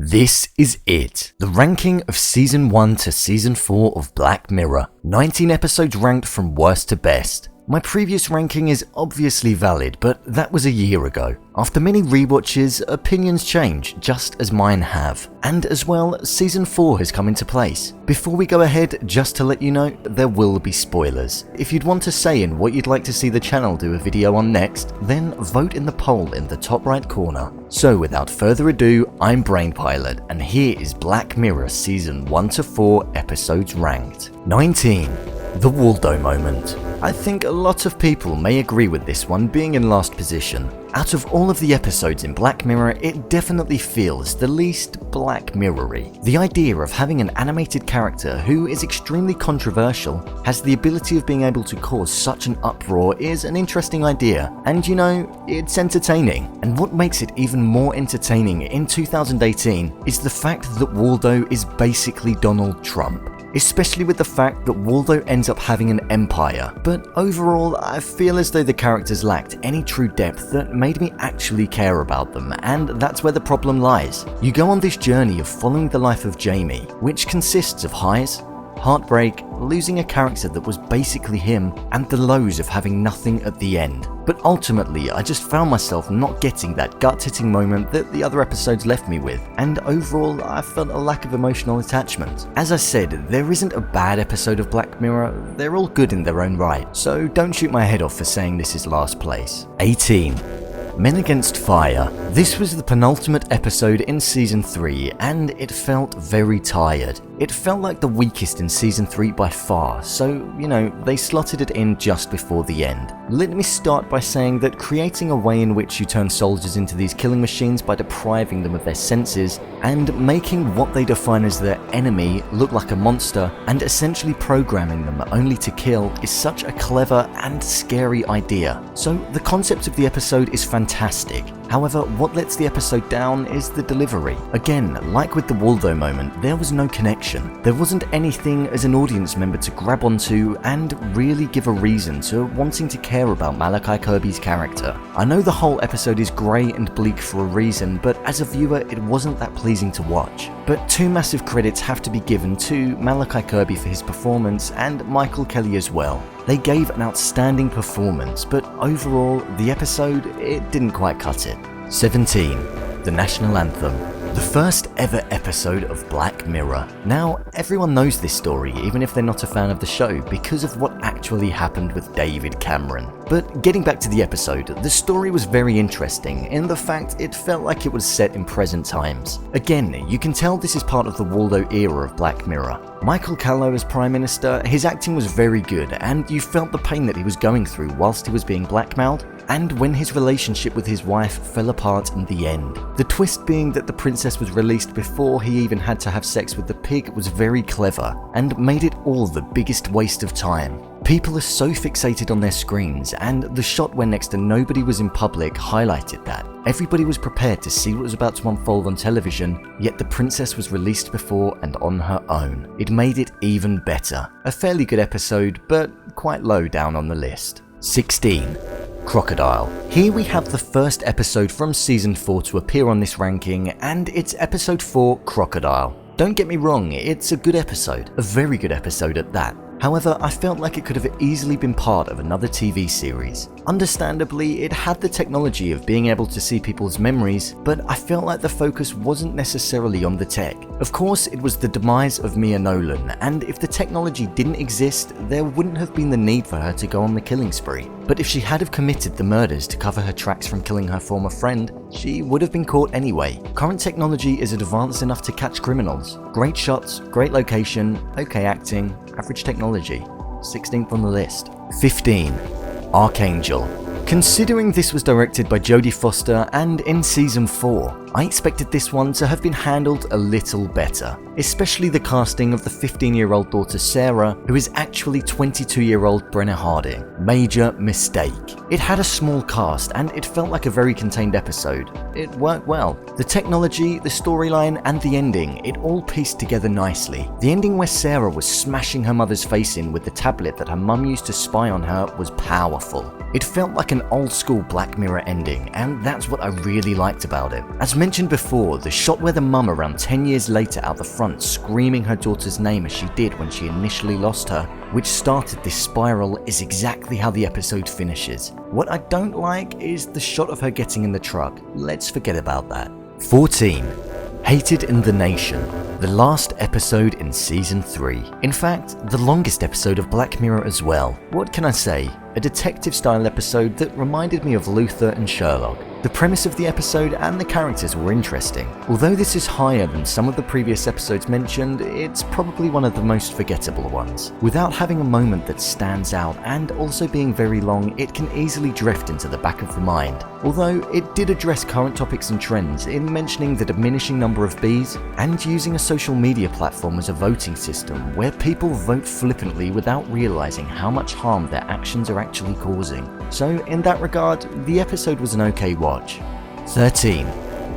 This is it, the ranking of Season 1 to Season 4 of Black Mirror, 19 episodes ranked from worst to best. My previous ranking is obviously valid, but that was a year ago. After many rewatches, opinions change, just as mine have. And as well, Season 4 has come into place. Before we go ahead, just to let you know, there will be spoilers. If you'd want to say in what you'd like to see the channel do a video on next, then vote in the poll in the top right corner. So without further ado, I'm Brainpilot, and here is Black Mirror Season 1 to 4 episodes ranked. 19. The Waldo Moment. I think a lot of people may agree with this one being in last position. Out of all of the episodes in Black Mirror, it definitely feels the least Black Mirror-y. The idea of having an animated character who is extremely controversial, has the ability of being able to cause such an uproar is an interesting idea, and you know, it's entertaining. And what makes it even more entertaining in 2018 is the fact that Waldo is basically Donald Trump. Especially with the fact that Waldo ends up having an empire, but overall I feel as though the characters lacked any true depth that made me actually care about them, and that's where the problem lies. You go on this journey of following the life of Jamie, which consists of highs, heartbreak, losing a character that was basically him, and the lows of having nothing at the end. But ultimately, I just found myself not getting that gut-hitting moment that the other episodes left me with, and overall, I felt a lack of emotional attachment. As I said, there isn't a bad episode of Black Mirror, they're all good in their own right, so don't shoot my head off for saying this is last place. 18. Men Against Fire. This was the penultimate episode in Season 3, and it felt very tired. It felt like the weakest in Season 3 by far, so, you know, they slotted it in just before the end. Let me start by saying that creating a way in which you turn soldiers into these killing machines by depriving them of their senses, and making what they define as their enemy look like a monster, and essentially programming them only to kill, is such a clever and scary idea. So the concept of the episode is fantastic. However, what lets the episode down is the delivery. Again, like with the Waldo moment, there was no connection. There wasn't anything as an audience member to grab onto and really give a reason to wanting to care about Malachi Kirby's character. I know the whole episode is grey and bleak for a reason, but as a viewer it wasn't that pleasing to watch. But two massive credits have to be given to Malachi Kirby for his performance and Michael Kelly as well. They gave an outstanding performance, but overall, the episode, it didn't quite cut it. 17. The National Anthem. The first ever episode of Black Mirror. Now, everyone knows this story, even if they're not a fan of the show, because of what actually happened with David Cameron. But getting back to the episode, the story was very interesting in the fact it felt like it was set in present times. Again, you can tell this is part of the Waldo era of Black Mirror. Michael Callow as Prime Minister, his acting was very good, and you felt the pain that he was going through whilst he was being blackmailed, and when his relationship with his wife fell apart in the end. The twist being that the princess was released before he even had to have sex with the pig was very clever, and made it all the biggest waste of time. People are so fixated on their screens, and the shot where next to nobody was in public highlighted that. Everybody was prepared to see what was about to unfold on television, yet the princess was released before and on her own. It made it even better. A fairly good episode, but quite low down on the list. 16. Crocodile. Here we have the first episode from Season 4 to appear on this ranking, and it's Episode 4, Crocodile. Don't get me wrong, it's a good episode, a very good episode at that. However, I felt like it could have easily been part of another TV series. Understandably, it had the technology of being able to see people's memories, but I felt like the focus wasn't necessarily on the tech. Of course, it was the demise of Mia Nolan, and if the technology didn't exist, there wouldn't have been the need for her to go on the killing spree. But if she had have committed the murders to cover her tracks from killing her former friend, she would have been caught anyway. Current technology is advanced enough to catch criminals. Great shots, great location, okay acting, average technology. 16th on the list. 15. Archangel. Considering this was directed by Jodie Foster and in Season 4, I expected this one to have been handled a little better, especially the casting of the 15-year-old daughter Sarah, who is actually 22-year-old Brenna Harding. Major mistake. It had a small cast and it felt like a very contained episode. It worked well. The technology, the storyline, and the ending, it all pieced together nicely. The ending where Sarah was smashing her mother's face in with the tablet that her mum used to spy on her was powerful. It felt like an old-school Black Mirror ending, and that's what I really liked about it. As mentioned before, the shot where the mum around 10 years later out the front screaming her daughter's name as she did when she initially lost her, which started this spiral, is exactly how the episode finishes. What I don't like is the shot of her getting in the truck. Let's forget about that. 14. Hated in the Nation, the last episode in Season 3. In fact, the longest episode of Black Mirror as well. What can I say? A detective-style episode that reminded me of Luther and Sherlock. The premise of the episode and the characters were interesting. Although this is higher than some of the previous episodes mentioned, it's probably one of the most forgettable ones. Without having a moment that stands out and also being very long, it can easily drift into the back of the mind. Although it did address current topics and trends in mentioning the diminishing number of bees and using a social media platform as a voting system where people vote flippantly without realizing how much harm their actions are actually causing. So in that regard, the episode was an okay watch. 13.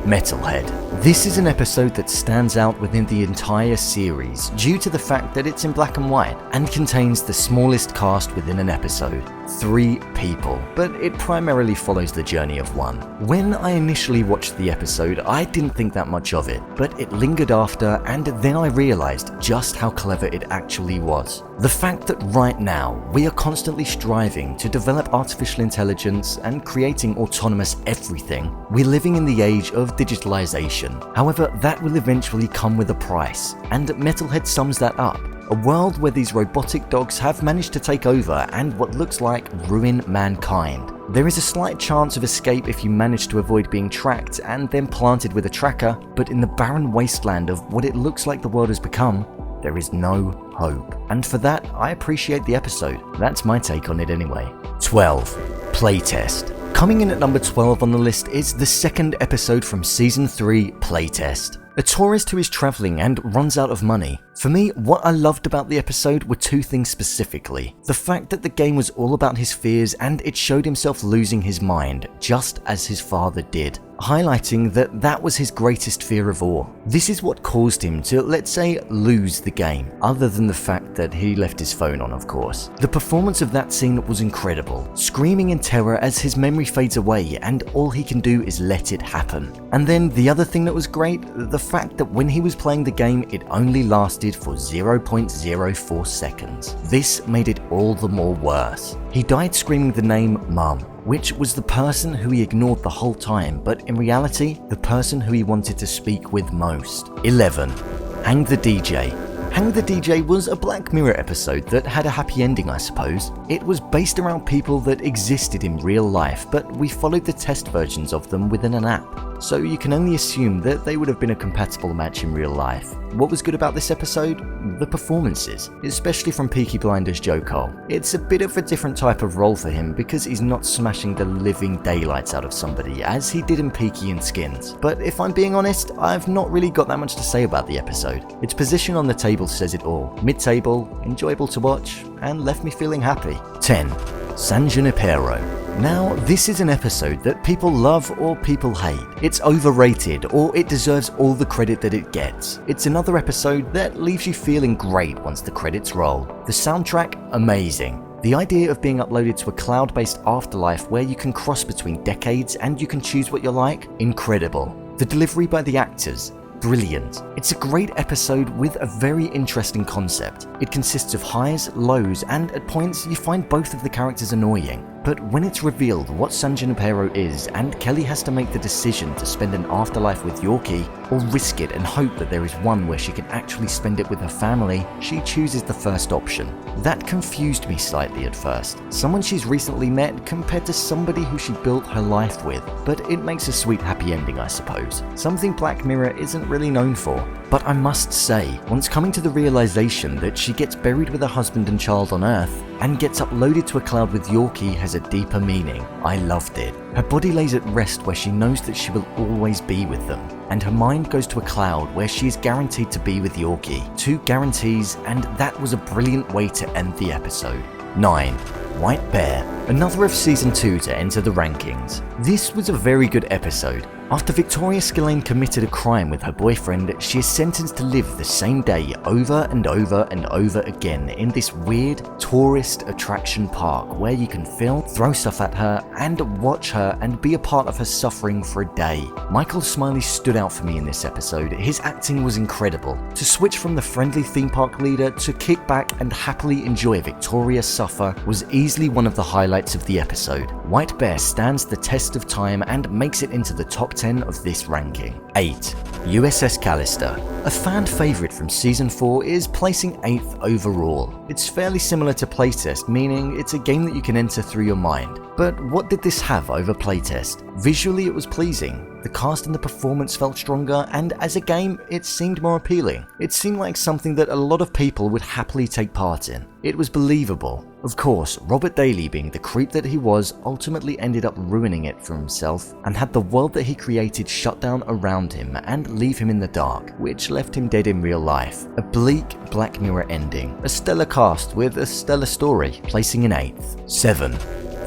Metalhead. This is an episode that stands out within the entire series due to the fact that it's in black and white and contains the smallest cast within an episode, 3 people, but it primarily follows the journey of one. When I initially watched the episode, I didn't think that much of it, but it lingered after, and then I realized just how clever it actually was. The fact that right now we are constantly striving to develop artificial intelligence and creating autonomous everything, we're living in the age of digitalization. However, that will eventually come with a price, and Metalhead sums that up. A world where these robotic dogs have managed to take over and what looks like ruin mankind. There is a slight chance of escape if you manage to avoid being tracked and then planted with a tracker, but in the barren wasteland of what it looks like the world has become, there is no hope. And for that, I appreciate the episode. That's my take on it anyway. 12. Playtest. Coming in at number 12 on the list is the second episode from Season 3, Playtest. A tourist who is traveling and runs out of money. For me, what I loved about the episode were 2 things specifically. The fact that the game was all about his fears and it showed himself losing his mind, just as his father did, highlighting that that was his greatest fear of all. This is what caused him to, let's say, lose the game, other than the fact that he left his phone on, of course. The performance of that scene was incredible, screaming in terror as his memory fades away and all he can do is let it happen. And then the other thing that was great, the fact that when he was playing the game, it only lasted for 0.04 seconds. This made it all the more worse. He died screaming the name Mum, which was the person who he ignored the whole time, but in reality, the person who he wanted to speak with most. 11. Hang the DJ. Hang the DJ was a Black Mirror episode that had a happy ending, I suppose. It was based around people that existed in real life, but we followed the test versions of them within an app. So you can only assume that they would have been a compatible match in real life. What was good about this episode? The performances, especially from Peaky Blinders Joe Cole. It's a bit of a different type of role for him because he's not smashing the living daylights out of somebody as he did in Peaky and Skins. But if I'm being honest, I've not really got that much to say about the episode. Its position on the table says it all. Mid-table, enjoyable to watch, and left me feeling happy. 10. San Junipero. Now, this is an episode that people love or people hate. It's overrated or it deserves all the credit that it gets. It's another episode that leaves you feeling great once the credits roll. The soundtrack, amazing. The idea of being uploaded to a cloud-based afterlife where you can cross between decades and you can choose what you like, incredible. The delivery by the actors, brilliant. It's a great episode with a very interesting concept. It consists of highs, lows, and at points you find both of the characters annoying. But when it's revealed what San Junipero is and Kelly has to make the decision to spend an afterlife with Yorkie or risk it and hope that there is one where she can actually spend it with her family, she chooses the first option. That confused me slightly at first. Someone she's recently met compared to somebody who she built her life with, but it makes a sweet happy ending, I suppose. Something Black Mirror isn't really known for. But I must say, once coming to the realization that she gets buried with her husband and child on Earth and gets uploaded to a cloud with Yorkie has a deeper meaning. I loved it. Her body lays at rest where she knows that she will always be with them, and her mind goes to a cloud where she is guaranteed to be with Yorkie. 2 guarantees, and that was a brilliant way to end the episode. 9. White Bear, another of Season 2 to enter the rankings. This was a very good episode. After Victoria Skillane committed a crime with her boyfriend, she is sentenced to live the same day over and over and over again in this weird tourist attraction park where you can film, throw stuff at her, and watch her and be a part of her suffering for a day. Michael Smiley stood out for me in this episode. His acting was incredible. To switch from the friendly theme park leader to kick back and happily enjoy Victoria suffer was easily one of the highlights of the episode. White Bear stands the test of time and makes it into the top 10 of this ranking. 8. USS Callister. A fan favourite from Season 4 is placing 8th overall. It's fairly similar to Playtest, meaning it's a game that you can enter through your mind. But what did this have over Playtest? Visually it was pleasing. The cast and the performance felt stronger, and as a game, it seemed more appealing. It seemed like something that a lot of people would happily take part in. It was believable. Of course, Robert Daly, being the creep that he was, ultimately ended up ruining it for himself and had the world that he created shut down around him and leave him in the dark, which left him dead in real life. A bleak Black Mirror ending. A stellar cast with a stellar story, placing in 8th. 7.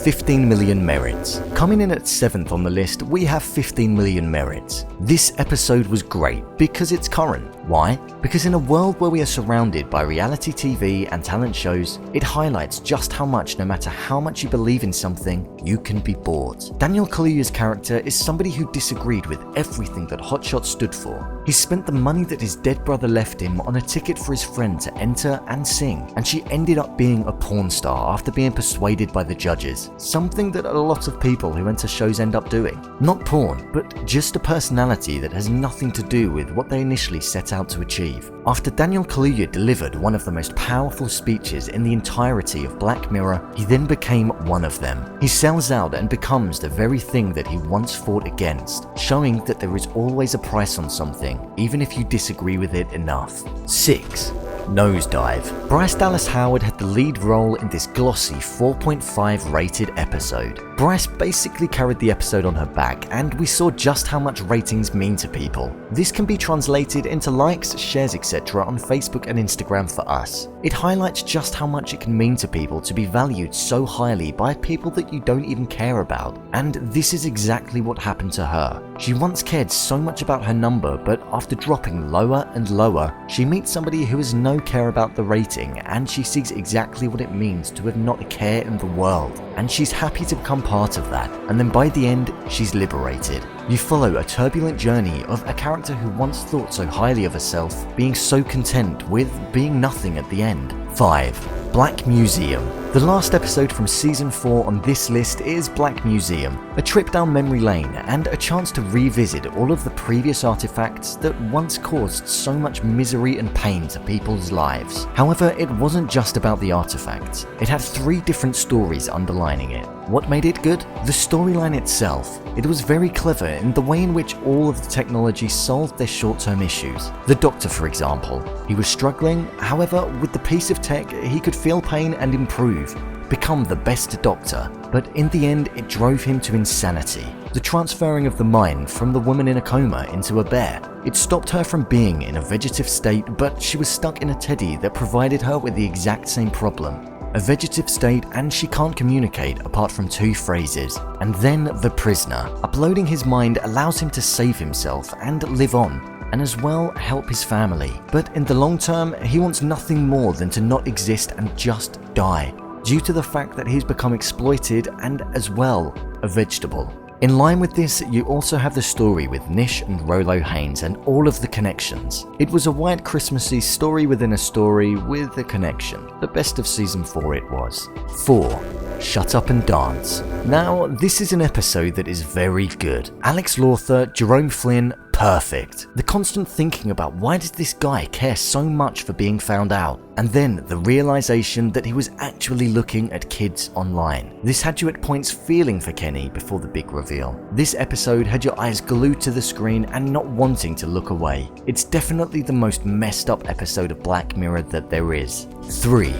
15 million merits. Coming in at 7th on the list, we have 15 million merits. This episode was great because it's current. Why? Because in a world where we are surrounded by reality TV and talent shows, it highlights just how much, no matter how much you believe in something, you can be bored. Daniel Kaluuya's character is somebody who disagreed with everything that Hotshot stood for. He spent the money that his dead brother left him on a ticket for his friend to enter and sing, and she ended up being a porn star after being persuaded by the judges. Something that a lot of people who enter shows end up doing. Not porn, but just a personality that has nothing to do with what they initially set out to achieve. After Daniel Kaluuya delivered one of the most powerful speeches in the entirety of Black Mirror, he then became one of them. He sells out and becomes the very thing that he once fought against, showing that there is always a price on something, even if you disagree with it enough. 6. Nosedive. Bryce Dallas Howard had the lead role in this glossy 4.5 rated episode. Bryce basically carried the episode on her back, and we saw just how much ratings mean to people. This can be translated into likes, shares, etc. on Facebook and Instagram for us. It highlights just how much it can mean to people to be valued so highly by people that you don't even care about. And this is exactly what happened to her. She once cared so much about her number, but after dropping lower and lower, she meets somebody who has no care about the rating, and she sees exactly what it means to have not a care in the world. And she's happy to become part of that, and then by the end, she's liberated. You follow a turbulent journey of a character who once thought so highly of herself, being so content with being nothing at the end. 5. Black Museum. The last episode from Season 4 on this list is Black Museum, a trip down memory lane and a chance to revisit all of the previous artifacts that once caused so much misery and pain to people's lives. However, it wasn't just about the artifacts. It had 3 different stories underlining it. What made it good? The storyline itself. It was very clever in the way in which all of the technology solved their short-term issues. The Doctor, for example. He was struggling, however, with the piece of tech, he could feel pain and improve, become the best doctor, but in the end it drove him to insanity. The transferring of the mind from the woman in a coma into a bear. It stopped her from being in a vegetative state, but she was stuck in a teddy that provided her with the exact same problem. A vegetative state, and she can't communicate apart from 2 phrases. And then the prisoner. Uploading his mind allows him to save himself and live on, and as well help his family. But in the long term, he wants nothing more than to not exist and just die, due to the fact that he's become exploited and as well a vegetable. In line with this, you also have the story with Nish and Rolo Haynes and all of the connections. It was a white Christmassy story within a story with a connection. The best of Season 4 it was. 4. Shut Up and Dance. Now, this is an episode that is very good. Alex Lawther, Jerome Flynn, perfect. The constant thinking about why does this guy care so much for being found out? And then the realization that he was actually looking at kids online. This had you at points feeling for Kenny before the big reveal. This episode had your eyes glued to the screen and not wanting to look away. It's definitely the most messed up episode of Black Mirror that there is. 3.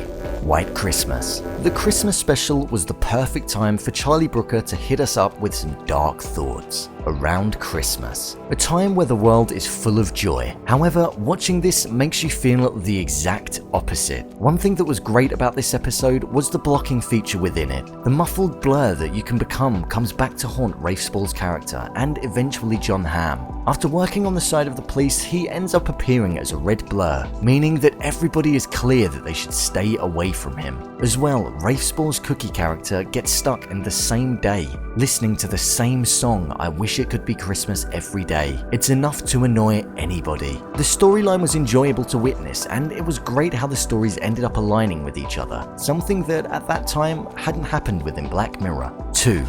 White Christmas. The Christmas special was the perfect time for Charlie Brooker to hit us up with some dark thoughts around Christmas, a time where the world is full of joy. However, watching this makes you feel the exact opposite. One thing that was great about this episode was the blocking feature within it. The muffled blur that you can become comes back to haunt Rafe Spall's character and eventually John Hamm. After working on the side of the police, he ends up appearing as a red blur, meaning that everybody is clear that they should stay away from him. As well, Rafe Spall's Cookie character gets stuck in the same day, listening to the same song, I Wish It Could Be Christmas Every Day. It's enough to annoy anybody. The storyline was enjoyable to witness, and it was great how the stories ended up aligning with each other, something that at that time hadn't happened within Black Mirror. 2.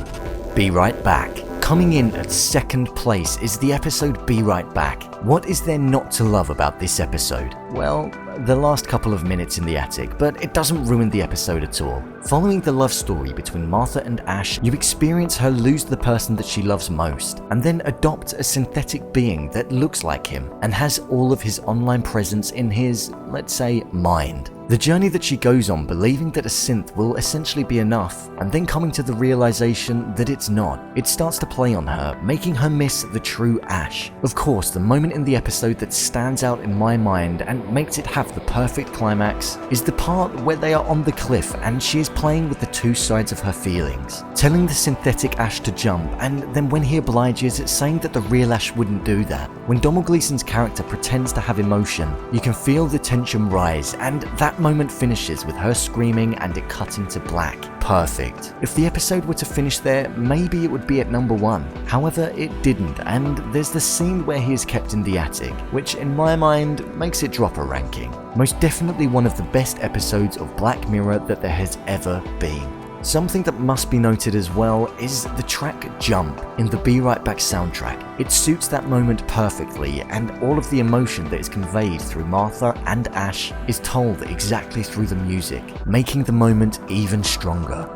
Be Right Back. Coming in at second place is the episode Be Right Back. What is there not to love about this episode? Well, the last couple of minutes in the attic, but it doesn't ruin the episode at all. Following the love story between Martha and Ash, you experience her lose the person that she loves most, and then adopt a synthetic being that looks like him and has all of his online presence in his, let's say, mind. The journey that she goes on believing that a synth will essentially be enough, and then coming to the realization that it's not. It starts to play on her, making her miss the true Ash. Of course, the moment in the episode that stands out in my mind and makes it have the perfect climax is the part where they are on the cliff and she is playing with the two sides of her feelings, telling the synthetic Ash to jump, and then when he obliges, saying that the real Ash wouldn't do that. When Domhnall Gleeson's character pretends to have emotion, you can feel the tension rise, and that moment finishes with her screaming and it cutting to black. Perfect. If the episode were to finish there, maybe it would be at number 1. However, it didn't, and there's the scene where he is kept in the attic, which in my mind makes it drop a ranking. Most definitely one of the best episodes of Black Mirror that there has ever been. Something that must be noted as well is the track Jump in the Be Right Back soundtrack. It suits that moment perfectly, and all of the emotion that is conveyed through Martha and Ash is told exactly through the music, making the moment even stronger.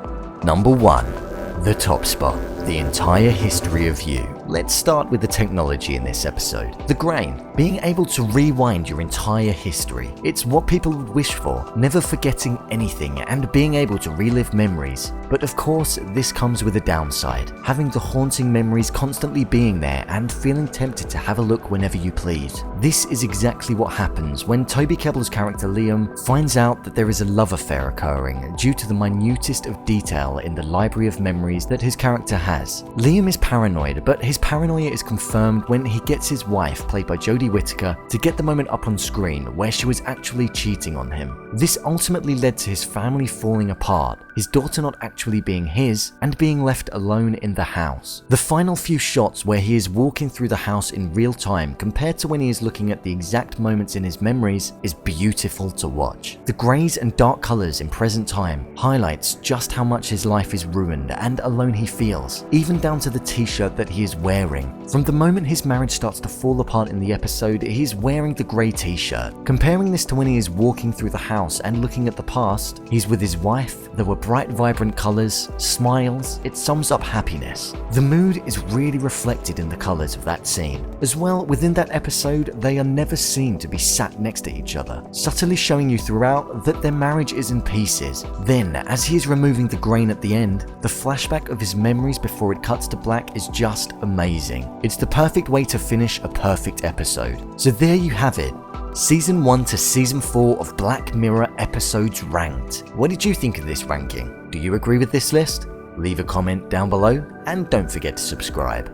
Number 1. The top spot. The entire history of you. Let's start with the technology in this episode. The grain. Being able to rewind your entire history. It's what people would wish for, never forgetting anything and being able to relive memories. But of course, this comes with a downside. Having the haunting memories constantly being there and feeling tempted to have a look whenever you please. This is exactly what happens when Toby Kebbell's character Liam finds out that there is a love affair occurring due to the minutest of detail in the library of memories that his character has. Liam is paranoid, but his paranoia is confirmed when he gets his wife, played by Jodie Whittaker, to get the moment up on screen where she was actually cheating on him. This ultimately led to his family falling apart, his daughter not actually being his, and being left alone in the house. The final few shots where he is walking through the house in real time compared to when he is looking at the exact moments in his memories is beautiful to watch. The greys and dark colours in present time highlights just how much his life is ruined and alone he feels, even down to the t-shirt that he is wearing. From the moment his marriage starts to fall apart in the episode, he is wearing the grey t-shirt. Comparing this to when he is walking through the house and looking at the past, he's with his wife, there were bright vibrant colours, smiles, it sums up happiness. The mood is really reflected in the colours of that scene. As well, within that episode, they are never seen to be sat next to each other, subtly showing you throughout that their marriage is in pieces. Then, as he is removing the grain at the end, the flashback of his memories before it cuts to black is just amazing. It's the perfect way to finish a perfect episode. So there you have it. Season 1 to Season 4 of Black Mirror episodes ranked. What did you think of this ranking? Do you agree with this list? Leave a comment down below and don't forget to subscribe.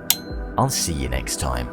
I'll see you next time.